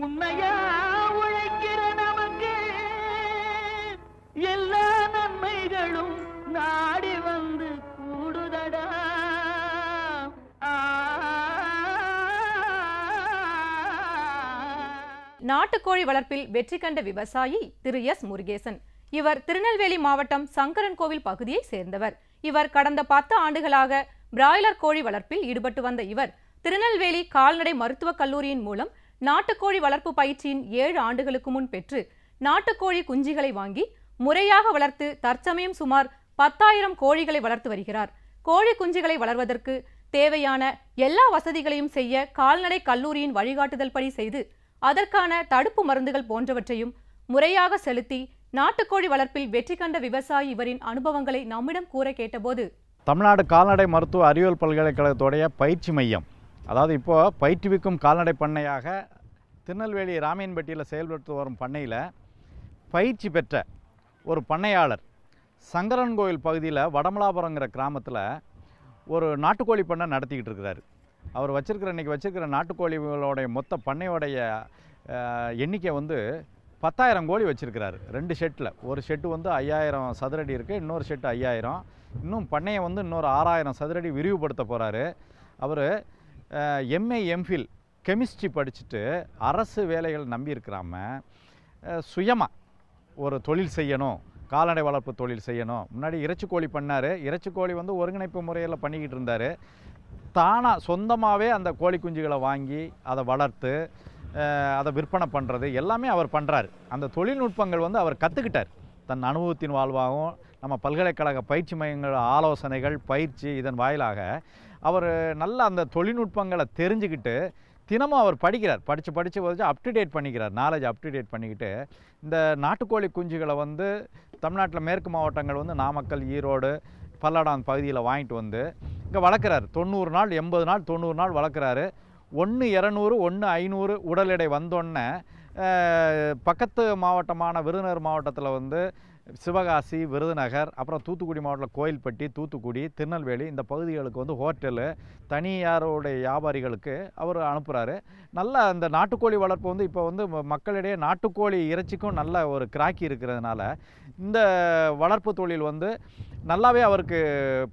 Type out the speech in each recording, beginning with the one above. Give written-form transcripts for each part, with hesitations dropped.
உண்மையா உழைக்கிற நமக்கு எல்லா நன்மைகளும் நாடி வந்து கூடுதடா. நாட்டுக்கோழி வளர்ப்பில் வெற்றி கண்ட விவசாயி திரு எஸ் முருகேசன். இவர் திருநெல்வேலி மாவட்டம் சங்கரன் கோவில் பகுதியை சேர்ந்தவர். இவர் கடந்த 10 ஆண்டுகளாக பிராய்லர் கோழி வளர்ப்பில் ஈடுபட்டு வந்த இவர் திருநெல்வேலி கால்நடை மருத்துவக் கல்லூரியின் மூலம் நாட்டுக்கோழி வளர்ப்பு பயிற்சியின் 7 ஆண்டுகளுக்கு முன் பெற்று நாட்டுக்கோழி குஞ்சுகளை வாங்கி முறையாக வளர்த்து தற்சமயம் சுமார் 10,000 கோழிகளை வளர்த்து வருகிறார். கோழி குஞ்சுகளை வளர்வதற்கு தேவையான எல்லா வசதிகளையும் செய்ய கால்நடை கல்லூரியின் வழிகாட்டுதல் படி செய்து அதற்கான தடுப்பு மருந்துகள் போன்றவற்றையும் முறையாக செலுத்தி நாட்டுக்கோழி வளர்ப்பில் வெற்றி கண்ட விவசாயி இவரின் அனுபவங்களை நம்மிடம் கூற கேட்டபோது, தமிழ்நாடு கால்நடை மருத்துவ அறிவியல் பல்கலைக்கழகத்துடைய பயிற்சி மையம், அதாவது இப்போது பயிற்றுவிக்கும் கால்நடை பண்ணையாக திருநெல்வேலி ராமியன்பட்டியில் செயல்பட்டு வரும் பண்ணையில் பயிற்சி பெற்ற ஒரு பண்ணையாளர் சங்கரன் கோயில் பகுதியில் வடமலாபுரங்கிற கிராமத்தில் ஒரு நாட்டுக்கோழி பண்ணை நடத்திக்கிட்டு இருக்கிறார். அவர் இன்றைக்கி வச்சுருக்கிற நாட்டுக்கோழிகளோடைய மொத்த பண்ணையோடைய எண்ணிக்கை வந்து 10,000 கோழி வச்சுருக்கிறாரு. 2 ஷெட்டில், ஒரு ஷெட்டு வந்து 5,000 சதுரடி இருக்குது, இன்னொரு ஷெட்டு 5,000, இன்னும் பண்ணையை வந்து இன்னொரு 6,000 சதுரடி விரிவுபடுத்த போகிறாரு. அவர் எம்ஏ எம்ஃபில் கெமிஸ்ட்ரி படிச்சுட்டு அரசு வேலைகள் நம்பி இருக்கிறாம சுயமாக ஒரு தொழில் செய்யணும், கால்நடை வளர்ப்பு தொழில் செய்யணும். முன்னாடி இறைச்சிக்கோழி பண்ணார். இறைச்சிக்கோழி வந்து ஒருங்கிணைப்பு முறையில் பண்ணிக்கிட்டு இருந்தார். தானாக சொந்தமாகவே அந்த கோழி குஞ்சுகளை வாங்கி அதை வளர்த்து அதை விற்பனை பண்ணுறது எல்லாமே அவர் பண்ணுறாரு. அந்த தொழில்நுட்பங்கள் வந்து அவர் கற்றுக்கிட்டார். தன் அனுபவத்தின் வாழ்வாகவும் நம்ம பல்கலைக்கழக பயிற்சி மையங்கள் ஆலோசனைகள் பயிற்சி இதன் வாயிலாக அவர் நல்ல அந்த தொழில்நுட்பங்களை தெரிஞ்சுக்கிட்டு தினமும் அவர் படிக்கிறார். படித்து வச்சு அப்டுடேட் பண்ணிக்கிறார், நாலேஜ் அப்டுடேட் பண்ணிக்கிட்டு இந்த நாட்டுக்கோழி குஞ்சுகளை வந்து தமிழ்நாட்டில் மேற்கு மாவட்டங்கள் வந்து நாமக்கல், ஈரோடு, பல்லடம் பகுதியில் வாங்கிட்டு வந்து இங்கே வளர்க்குறாரு. 90 நாள் 80 நாள் 90 நாள் வளர்க்குறாரு. 1 200 1 500 உடல் எடை வந்தோடனே பக்கத்து மாவட்டமான விருதுநகர் மாவட்டத்தில் வந்து சிவகாசி, விருதுநகர், அப்புறம் தூத்துக்குடி மாவட்டத்தில் கோயில்பட்டி, தூத்துக்குடி, திருநெல்வேலி இந்த பகுதிகளுக்கு வந்து ஹோட்டலு தனியாருடைய வியாபாரிகளுக்கு அவர் அனுப்புகிறாரு. நல்ல அந்த நாட்டுக்கோழி வளர்ப்பு வந்து இப்போ வந்து மக்களிடையே நாட்டுக்கோழி இறைச்சிக்கும் நல்ல ஒரு கிராக்கி இருக்கிறதுனால இந்த வளர்ப்பு தொழில் வந்து நல்லாவே அவருக்கு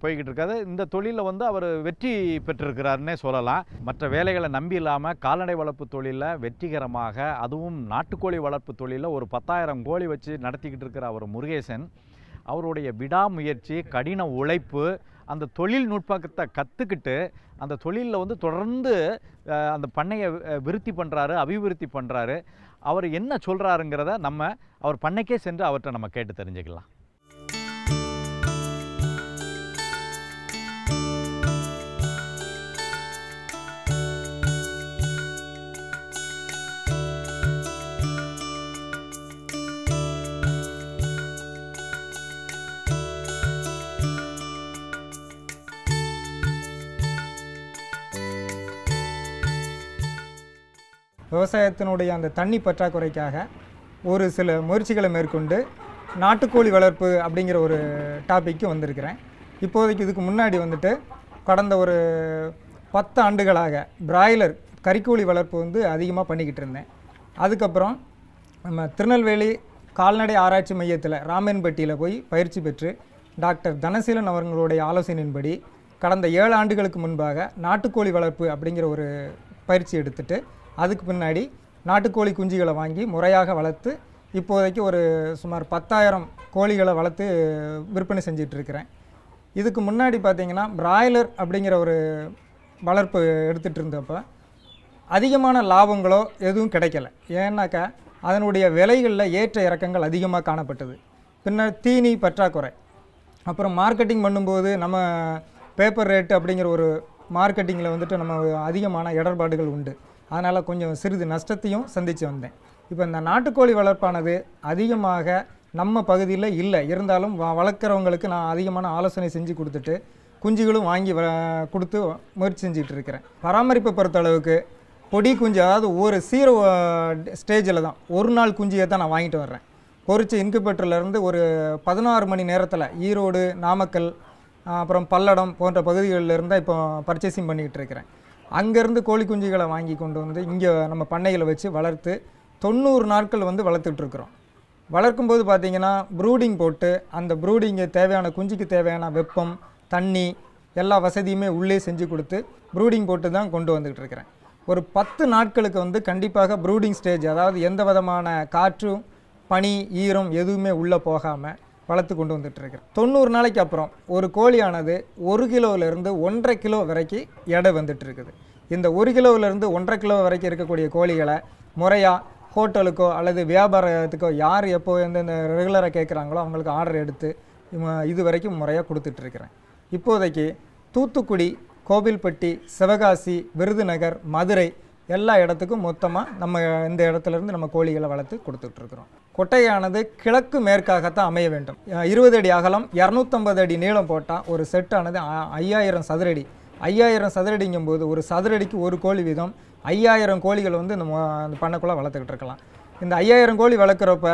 போய்கிட்டு இருக்காது. இந்த தொழிலில் வந்து அவர் வெற்றி பெற்றிருக்கிறாருன்னே சொல்லலாம். மற்ற வேலைகளை நம்பி இல்லாமல் கால்நடை வளர்ப்பு தொழிலில் வெற்றிகரமாக, அதுவும் நாட்டுக்கோழி வளர்ப்பு தொழிலில் ஒரு 10,000 கோழி வச்சு நடத்திக்கிட்டு இருக்கிற அவர் முருகேசன், அவருடைய விடாமுயற்சி, கடின உழைப்பு, அந்த தொழில்நுட்பத்தை கற்றுக்கிட்டு அந்த தொழிலில் வந்து தொடர்ந்து அந்த பண்ணையை விருத்தி பண்ணுறாரு, அபிவிருத்தி பண்ணுறாரு. அவர் என்ன சொல்கிறாருங்கிறத நம்ம அவர் பண்ணைக்கே சென்று அவர்கிட்ட நம்ம கேட்டு தெரிஞ்சுக்கலாம். விவசாயத்தினுடைய அந்த தண்ணி பற்றாக்குறைக்காக ஒரு சில முயற்சிகளை மேற்கொண்டு நாட்டுக்கோழி வளர்ப்பு அப்படிங்கிற ஒரு டாபிக்கு வந்திருக்கிறேன். இப்போதைக்கு இதுக்கு முன்னாடி வந்துட்டு கடந்த ஒரு 10 ஆண்டுகளாக பிராய்லர் கறிக்கோழி வளர்ப்பு வந்து அதிகமாக பண்ணிக்கிட்டு இருந்தேன். அதுக்கப்புறம் நம்ம திருநெல்வேலி கால்நடை ஆராய்ச்சி மையத்தில் ராமன்பட்டியில் போய் பயிற்சி பெற்று டாக்டர் தனசீலன் அவர்களுடைய ஆலோசனையின்படி கடந்த 7 ஆண்டுகளுக்கு முன்பாக நாட்டுக்கோழி வளர்ப்பு அப்படிங்கிற ஒரு பயிற்சி எடுத்துட்டு அதுக்கு பின்னாடி நாட்டுக்கோழி குஞ்சுகளை வாங்கி முறையாக வளர்த்து இப்போதைக்கு ஒரு சுமார் 10,000 கோழிகளை வளர்த்து விற்பனை செஞ்சிட்ருக்கிறேன். இதுக்கு முன்னாடி பார்த்திங்கன்னா பிராய்லர் அப்படிங்கிற ஒரு வளர்ப்பு எடுத்துகிட்டு இருந்தப்போ அதிகமான லாபங்களோ எதுவும் கிடைக்கல. ஏன்னாக்கா அதனுடைய விலைகளில் ஏற்ற இறக்கங்கள் அதிகமாக காணப்பட்டது. பின்னர் தீனி பற்றாக்குறை, அப்புறம் மார்க்கெட்டிங் பண்ணும்போது நம்ம பேப்பர் ரேட்டு அப்படிங்கிற ஒரு மார்க்கெட்டிங்கில் வந்துட்டு நம்ம அதிகமான இடர்பாடுகள் உண்டு. அதனால் கொஞ்சம் சிறிது நஷ்டத்தையும் சந்தித்து வந்தேன். இப்போ இந்த நாட்டுக்கோழி வளர்ப்பானது அதிகமாக நம்ம பகுதியில் இல்லை, இருந்தாலும் வளர்க்குறவங்களுக்கு நான் அதிகமான ஆலோசனை செஞ்சு கொடுத்துட்டு குஞ்சுகளும் வாங்கி கொடுத்து முயற்சி செஞ்சுட்டு இருக்கிறேன். பராமரிப்பை பொறுத்தளவுக்கு பொடி குஞ்சு, அதாவது ஒரு 0 ஸ்டேஜில் தான் ஒரு நாள் குஞ்சியை தான் நான் வாங்கிட்டு வர்றேன். பொறிச்சு இன்குபேட்டர்லேருந்து ஒரு 16 மணி நேரத்தில் ஈரோடு, நாமக்கல், அப்புறம் பல்லடம் போன்ற பகுதிகளில் இருந்தால் இப்போ பர்ச்சேசிங் பண்ணிக்கிட்டு இருக்கிறேன். அங்கேருந்து கோழி குஞ்சுகளை வாங்கி கொண்டு வந்து இங்கே நம்ம பண்ணைகளை வச்சு வளர்த்து 90 நாட்கள் வந்து வளர்த்துட்ருக்குறோம். வளர்க்கும்போது பார்த்திங்கன்னா ப்ரூடிங் போட்டு அந்த ப்ரூடிங்கு தேவையான குஞ்சுக்கு தேவையான வெப்பம், தண்ணி எல்லா வசதியுமே உள்ளே செஞ்சு கொடுத்து ப்ரூடிங் போட்டு தான் கொண்டு வந்துக்கிட்டு இருக்கிறேன். ஒரு 10 நாட்களுக்கு வந்து கண்டிப்பாக ப்ரூடிங் ஸ்டேஜ், அதாவது எந்த விதமான காற்றும் பனி ஈரம் எதுவுமே உள்ளே போகாமல் வளர்த்து கொண்டு வந்துட்டுருக்கிறேன். 90 நாளைக்கு அப்புறம் ஒரு கோழியானது 1 கிலோவிலேருந்து 1.5 கிலோ வரைக்கும் எடை வந்துட்டுருக்குது. இந்த 1 கிலோவிலேருந்து 1.5 கிலோ வரைக்கும் இருக்கக்கூடிய கோழிகளை முறையாக ஹோட்டலுக்கோ அல்லது வியாபாரத்துக்கோ யார் எப்போ இந்த ரெகுலராக கேட்குறாங்களோ அவங்களுக்கு ஆர்டர் எடுத்து இது வரைக்கும் முறையாக கொடுத்துட்ருக்கிறேன். இப்போதைக்கு தூத்துக்குடி, கோவில்பட்டி, சிவகாசி, விருதுநகர், மதுரை எல்லா இடத்துக்கும் மொத்தமாக நம்ம இந்த இடத்துலேருந்து நம்ம கோழிகளை வளர்த்து கொடுத்துட்ருக்குறோம். கொட்டையானது கிழக்கு மேற்காகத்தான் அமைய வேண்டும். 20 அடி அகலம், 250 அடி நீளம் போட்டால் ஒரு செட்டானது 5000 சதுரடி. 5000 சதுரடிங்கும்போது ஒரு சதுரடிக்கு ஒரு கோழி வீதம் 5000 கோழிகள் வந்து இந்த பண்ணைக்குள்ளே வளர்த்துக்கிட்டு இருக்கலாம். இந்த 5000 கோழி வளர்க்குறப்ப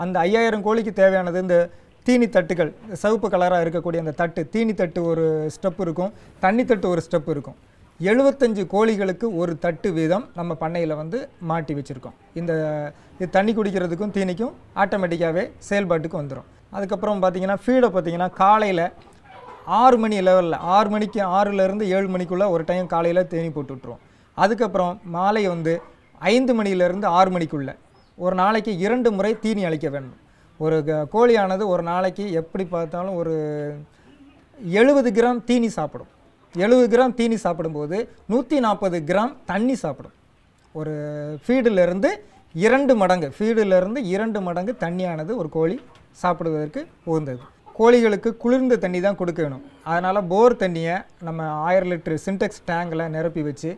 அந்த 5000 கோழிக்கு தேவையானது இந்த தீனி தட்டுகள், சிவப்பு கலராக இருக்கக்கூடிய அந்த தட்டு, தீனி தட்டு ஒரு ஸ்டெப் இருக்கும், தண்ணி தட்டு ஒரு ஸ்டெப் இருக்கும். 75 கோழிகளுக்கு ஒரு தட்டு வீதம் நம்ம பண்ணையில் வந்து மாட்டி வச்சுருக்கோம். இது தண்ணி குடிக்கிறதுக்கும் தீனிக்கும் ஆட்டோமேட்டிக்காகவே செயல்பாட்டுக்கு வந்துடும். அதுக்கப்புறம் பார்த்திங்கன்னா ஃபீடை பார்த்திங்கன்னா காலையில் 6 மணி லெவலில் 6 மணிக்கு 6லேருந்து 7 மணிக்குள்ளே ஒரு டைம் காலையில் தீனி போட்டு விட்ருவோம். அதுக்கப்புறம் மாலை வந்து 5 மணிலேருந்து 6 மணிக்குள்ளே ஒரு நாளைக்கு 2 முறை தீனி அளிக்க வேண்டும். ஒரு கோழியானது ஒரு நாளைக்கு எப்படி பார்த்தாலும் ஒரு 70 கிராம் தீனி சாப்பிடும். 70 கிராம் தீனி சாப்பிடும்போது 140 கிராம் தண்ணி சாப்பிடும். ஒரு ஃபீடிலிருந்து 2 மடங்கு தண்ணியானது ஒரு கோழி சாப்பிடுவதற்கு உகந்தது. கோழிகளுக்கு குளிர்ந்த தண்ணி தான் கொடுக்க வேணும். அதனால் போர் தண்ணியை நம்ம 1000 லிட்டரு சின்டெக்ஸ் டேங்கில் நிரப்பி வச்சு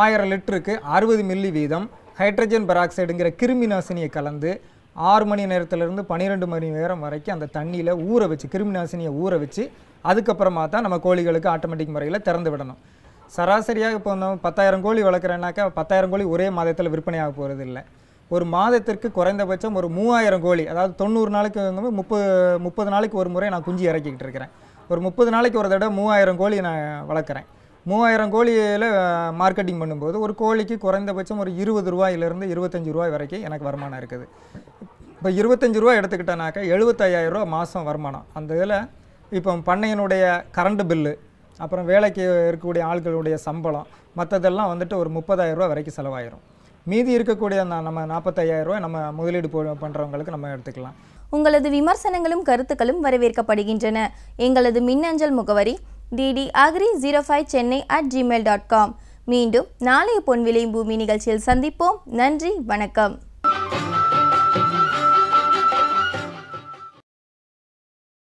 1000 லிட்டருக்கு 60 மில்லி வீதம் ஹைட்ரஜன் பெராக்சைடுங்கிற கிருமி நாசினியை கலந்து 6 மணி நேரத்திலிருந்து 12 மணி நேரம் வரைக்கும் அந்த தண்ணியில் ஊற வச்சு, கிருமி நாசினியை ஊற வச்சு அதுக்கப்புறமா தான் நம்ம கோழிகளுக்கு ஆட்டோமேட்டிக் முறையில் திறந்து விடணும். சராசரியாக இப்போ நம்ம 10,000 கோழி வளர்க்குறேன்னாக்கா 10,000 கோழி ஒரே மாதத்தில் விற்பனையாக போகிறது இல்லை. ஒரு மாதத்திற்கு குறைந்தபட்சம் ஒரு 3000 கோழி, அதாவது 90 நாளைக்கு 30 நாளைக்கு ஒரு முறை நான் குஞ்சு இறக்கிக்கிட்டு இருக்கிறேன். ஒரு 30 நாளைக்கு ஒரு தடவை 3000 கோழி நான் வளர்க்குறேன். 3000 கோழியில் மார்க்கெட்டிங் பண்ணும்போது ஒரு கோழிக்கு குறைந்தபட்சம் ஒரு 20 ரூபாயிலிருந்து 25 ரூபாய் வரைக்கும் எனக்கு வருமானம் இருக்குது. இப்போ 25 ரூபா எடுத்துக்கிட்டேனாக்கா 75,000 ரூபா மாதம் வருமானம். அந்த இதில் இப்போ பண்ணையினுடைய கரண்ட் பில்லு, அப்புறம் வேலைக்கு இருக்கக்கூடிய ஆட்களுடைய சம்பளம், மற்றதெல்லாம் வந்துட்டு ஒரு 30,000 ரூபா வரைக்கும் செலவாயிரும். மீதி இருக்கக்கூடிய நம்ம 45,000 ரூபா நம்ம முதலீடு பண்ணுறவங்களுக்கு நம்ம எடுத்துக்கலாம். உங்களது விமர்சனங்களும் கருத்துக்களும் வரவேற்கப்படுகின்றன. எங்களது மின்னஞ்சல் முகவரி ddagri05chennai@gmail.com. மீண்டும் நாளைய பொன்விளை பூமி நிகழ்ச்சியில் சந்திப்போம். நன்றி, வணக்கம்.